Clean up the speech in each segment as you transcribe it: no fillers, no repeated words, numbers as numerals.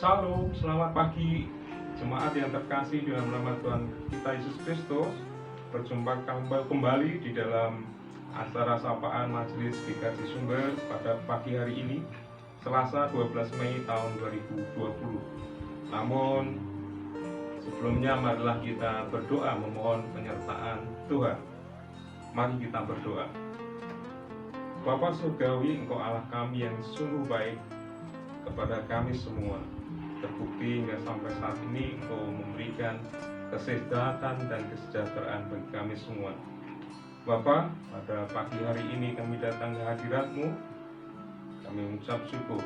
Shalom, selamat pagi jemaat yang terkasih dalam nama Tuhan kita Yesus Kristus. Berjumpa kembali di dalam acara sapaan Majelis GKJ Sumber pada pagi hari ini, Selasa 12 Mei tahun 2020. Namun sebelumnya marilah kita berdoa memohon penyertaan Tuhan. Mari kita berdoa. Bapa Surgawi, Engkau Allah kami yang sungguh baik kepada kami semua. Terbukti hingga sampai saat ini Engkau memberikan kesehatan dan kesejahteraan bagi kami semua. Bapa, pada pagi hari ini kami datang ke hadirat-Mu. Kami mengucap syukur.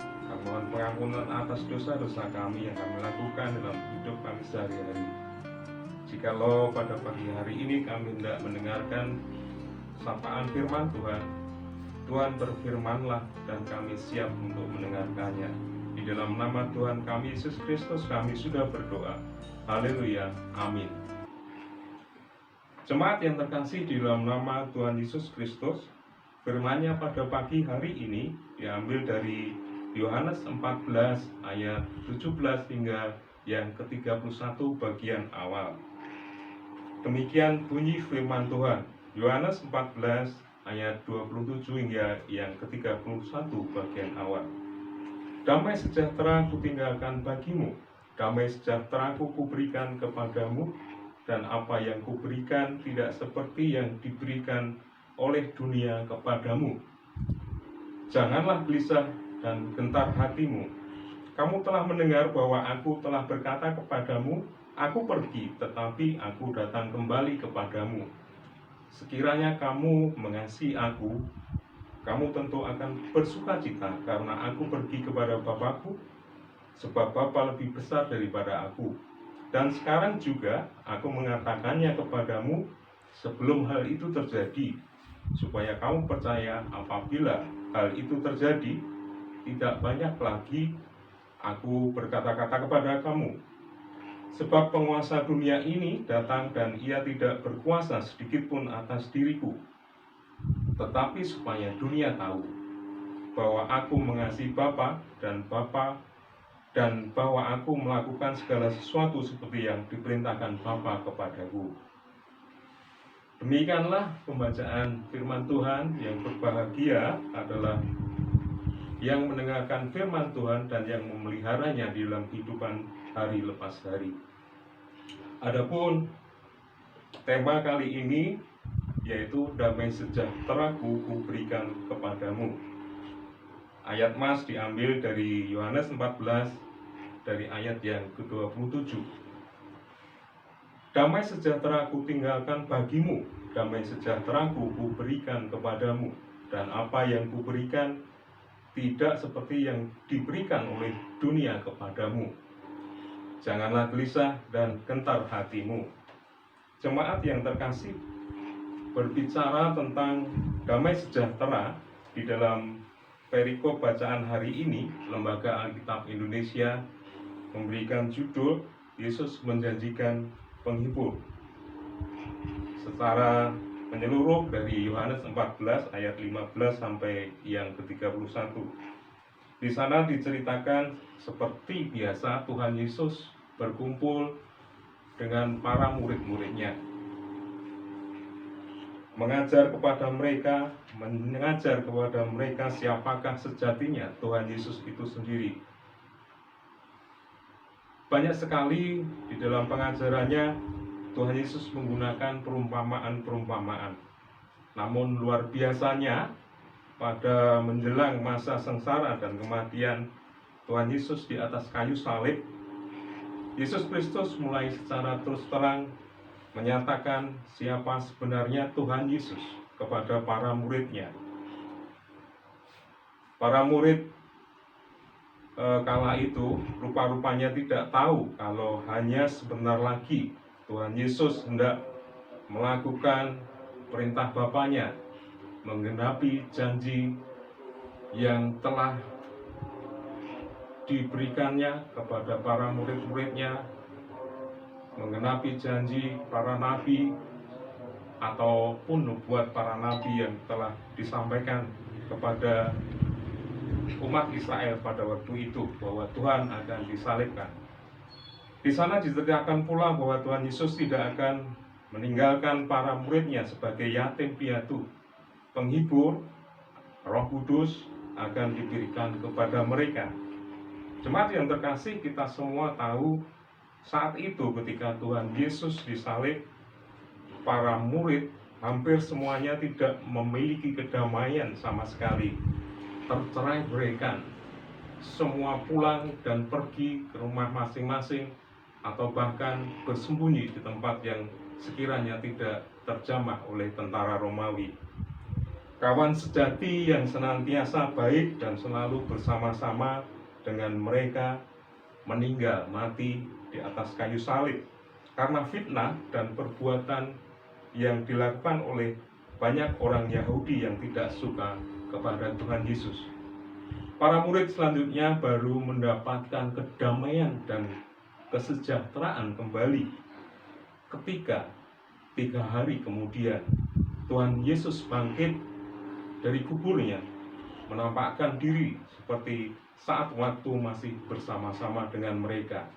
Kami mohon pengampunan atas dosa-dosa kami yang kami lakukan dalam hidup kami sehari-hari. Jikalau pada pagi hari ini kami hendak mendengarkan sapaan firman Tuhan, Tuhan berfirmanlah dan kami siap untuk mendengarkannya. Di dalam nama Tuhan kami Yesus Kristus kami sudah berdoa. Haleluya, amin. Jemaat yang terkasih di dalam nama Tuhan Yesus Kristus, firman-Nya pada pagi hari ini diambil dari Yohanes 14 ayat 17 hingga yang ke-31 bagian awal. Demikian bunyi firman Tuhan. Yohanes 14 ayat 27 hingga yang ke-31 bagian awal. Damai sejahtera kutinggalkan bagimu, damai sejahtera kuberikan kepadamu, dan apa yang kuberikan tidak seperti yang diberikan oleh dunia kepadamu. Janganlah gelisah dan gentar hatimu. Kamu telah mendengar bahwa aku telah berkata kepadamu, aku pergi, tetapi aku datang kembali kepadamu. Sekiranya kamu mengasihi aku, kamu tentu akan bersukacita karena aku pergi kepada Bapa-Ku, sebab Bapa lebih besar daripada aku. Dan sekarang juga aku mengatakannya kepadamu sebelum hal itu terjadi, supaya kamu percaya apabila hal itu terjadi, tidak banyak lagi aku berkata-kata kepada kamu. Sebab penguasa dunia ini datang dan ia tidak berkuasa sedikitpun atas diriku. Tetapi supaya dunia tahu bahwa aku mengasihi Bapa dan bahwa aku melakukan segala sesuatu seperti yang diperintahkan Bapa kepadaku. Demikianlah pembacaan firman Tuhan. Yang berbahagia adalah yang mendengarkan firman Tuhan dan yang memeliharanya di dalam kehidupan hari lepas hari. Adapun tema kali ini yaitu damai sejahtera kuberikan kepadamu. Ayat mas diambil dari Yohanes 14 dari ayat yang ke-27. Damai sejahtera kutinggalkan bagimu, damai sejahtera kuberikan kepadamu, dan apa yang kuberikan tidak seperti yang diberikan oleh dunia kepadamu. Janganlah gelisah dan gentar hatimu. Jemaat yang terkasih, berbicara tentang damai sejahtera di dalam perikop bacaan hari ini, Lembaga Alkitab Indonesia memberikan judul Yesus menjanjikan penghibur. Secara menyeluruh dari Yohanes 14 ayat 15 sampai yang ke-31. Di sana diceritakan seperti biasa Tuhan Yesus berkumpul dengan para murid-muridnya, mengajar kepada mereka siapakah sejatinya Tuhan Yesus itu sendiri. Banyak sekali di dalam pengajarannya Tuhan Yesus menggunakan perumpamaan-perumpamaan. Namun luar biasanya pada menjelang masa sengsara dan kematian Tuhan Yesus di atas kayu salib, Yesus Kristus mulai secara terus terang menyatakan siapa sebenarnya Tuhan Yesus kepada para muridnya. Para murid kala itu rupa-rupanya tidak tahu kalau hanya sebentar lagi Tuhan Yesus hendak melakukan perintah Bapanya, menggenapi janji yang telah diberikannya kepada para murid-muridnya, menggenapi janji para nabi ataupun nubuat para nabi yang telah disampaikan kepada umat Israel pada waktu itu bahwa Tuhan akan disalibkan. Di sana diceritakan pula bahwa Tuhan Yesus tidak akan meninggalkan para muridnya sebagai yatim piatu. Penghibur, Roh Kudus akan diberikan kepada mereka. Jemaat yang terkasih, kita semua tahu saat itu ketika Tuhan Yesus disalib, para murid hampir semuanya tidak memiliki kedamaian sama sekali. Tercerai-beraikan, semua pulang dan pergi ke rumah masing-masing, atau bahkan bersembunyi di tempat yang sekiranya tidak terjamah oleh tentara Romawi. Kawan sejati yang senantiasa baik dan selalu bersama-sama dengan mereka meninggal mati di atas kayu salib karena fitnah dan perbuatan yang dilakukan oleh banyak orang Yahudi yang tidak suka kepada Tuhan Yesus. Para murid selanjutnya baru mendapatkan kedamaian dan kesejahteraan kembali ketika 3 hari kemudian Tuhan Yesus bangkit dari kuburnya, menampakkan diri seperti saat waktu masih bersama-sama dengan mereka.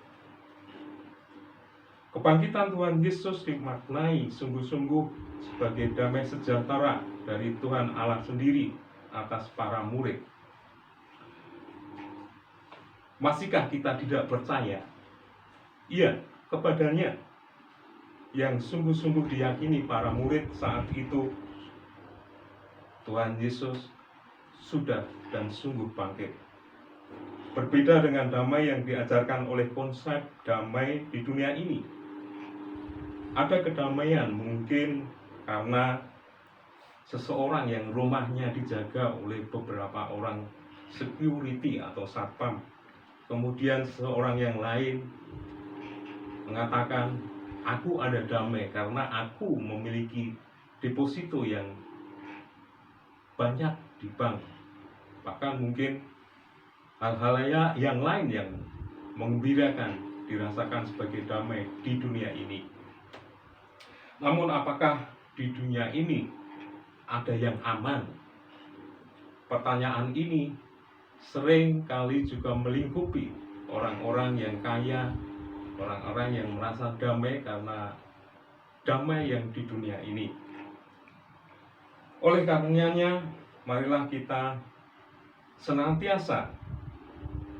Kebangkitan Tuhan Yesus dimaknai sungguh-sungguh sebagai damai sejahtera dari Tuhan Allah sendiri atas para murid. Masihkah kita tidak percaya? Iya, kepadanya yang sungguh-sungguh diyakini para murid saat itu Tuhan Yesus sudah dan sungguh bangkit. Berbeda dengan damai yang diajarkan oleh konsep damai di dunia ini. Ada kedamaian mungkin karena seseorang yang rumahnya dijaga oleh beberapa orang security atau satpam. Kemudian seseorang yang lain mengatakan, aku ada damai karena aku memiliki deposito yang banyak di bank. Bahkan mungkin hal-hal yang lain yang menggembirakan dirasakan sebagai damai di dunia ini. Namun apakah di dunia ini ada yang aman? Pertanyaan ini sering kali juga melingkupi orang-orang yang kaya, orang-orang yang merasa damai karena damai yang di dunia ini. Oleh karenanya, marilah kita senantiasa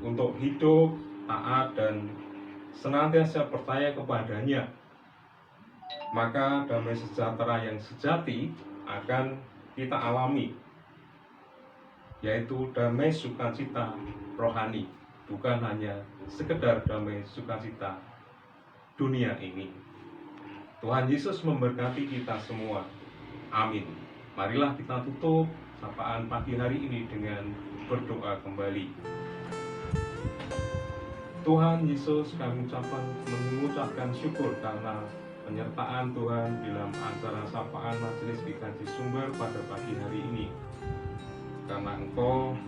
untuk hidup taat dan senantiasa percaya kepadanya. Maka damai sejahtera yang sejati akan kita alami, yaitu damai sukacita rohani, bukan hanya sekedar damai sukacita dunia ini. Tuhan Yesus memberkati kita semua. Amin. Marilah kita tutup sapaan pagi hari ini dengan berdoa kembali. Tuhan Yesus, kami mengucapkan syukur karena penyertaan Tuhan dalam acara sapaan majelis PKJ Sumber pada pagi hari ini. Karena Engkau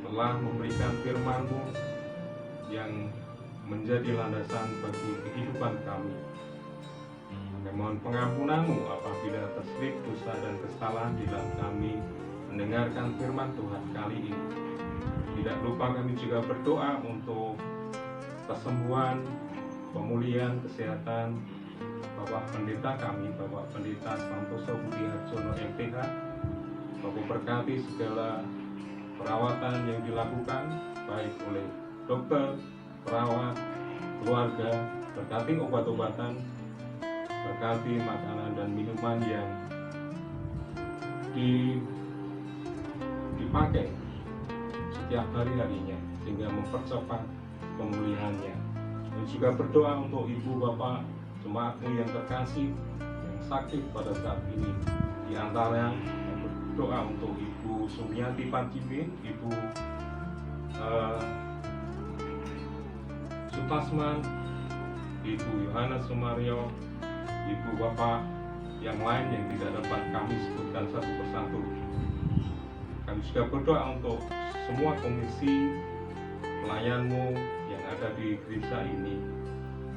telah memberikan firman-Mu yang menjadi landasan bagi kehidupan kami. Kami mohon pengampunan-Mu apabila terselip dosa dan kesalahan di dalam kami mendengarkan firman Tuhan kali ini. Tidak lupa kami juga berdoa untuk kesembuhan, pemulihan, kesehatan Bapak Pendeta kami, Bapak Pendeta Santoso Budi Harjono MPH. Bapak berkati segala perawatan yang dilakukan baik oleh dokter, perawat, keluarga, berkati obat-obatan, berkati makanan dan minuman yang dipakai setiap hari-harinya sehingga mempercepat pemulihannya. Dan juga berdoa untuk ibu bapak jemaat-Mu yang terkasih yang sakit pada saat ini. Di antara yang berdoa untuk Ibu Sumiati Panjimin, Ibu Sutasman, Ibu Yohanes Sumario, Ibu Bapak yang lain yang tidak dapat kami sebutkan satu persatu. Kami juga berdoa untuk semua komisi pelayan-Mu yang ada di gereja ini,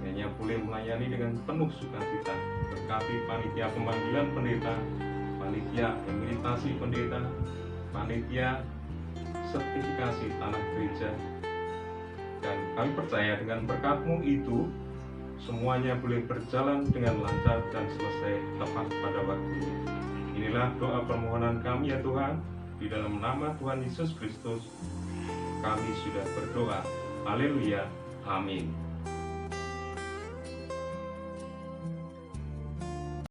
hanya boleh melayani dengan penuh sukacita. Berkati panitia pemanggilan pendeta, panitia emeritasi pendeta, panitia sertifikasi tanah gereja. Dan kami percaya dengan berkat-Mu itu, semuanya boleh berjalan dengan lancar dan selesai tepat pada waktunya. Inilah doa permohonan kami ya Tuhan, di dalam nama Tuhan Yesus Kristus kami sudah berdoa. Haleluya, amin.